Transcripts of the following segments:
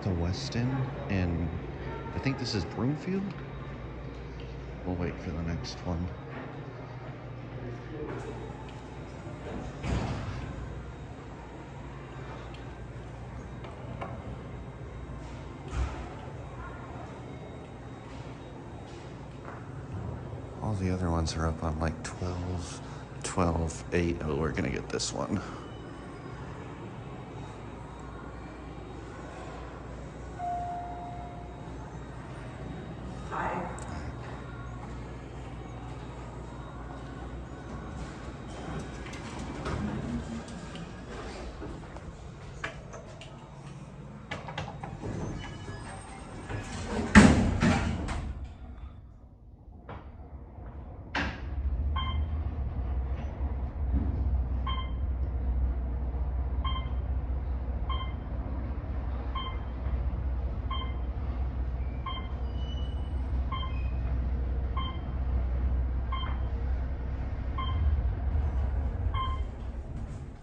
the Westin, and I think this is Broomfield. We'll wait for the next one. All the other ones are up on like 12, 12, 8. Oh, we're gonna get this one. Hi.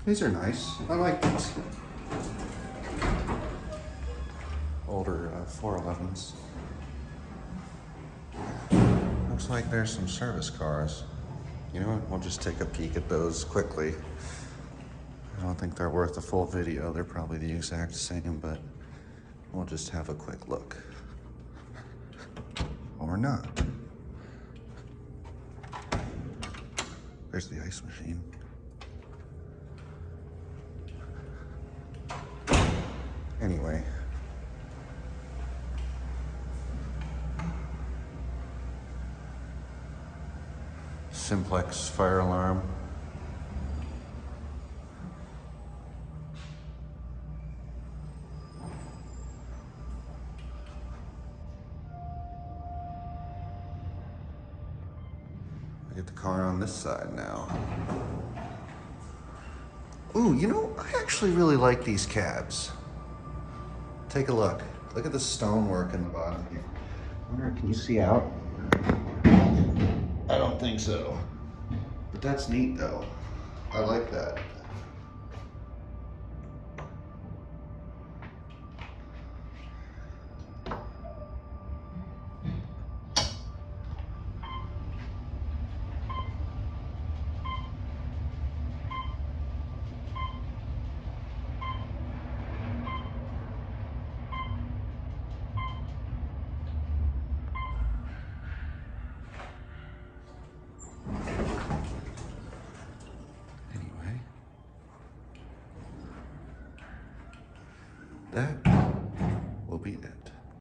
These are nice. I like these. Older 411s. Looks like there's some service cars. You know what? We'll just take a peek at those quickly. I don't think they're worth a full video. They're probably the exact same, but we'll just have a quick look. Or not. There's the ice machine. Anyway. Simplex fire alarm. I get the car on this side now. Ooh, you know, I actually really like these cabs. Take a look. Look at the stonework in the bottom here. I wonder, can you see out? I don't think so. But that's neat though. I like that. That will be it.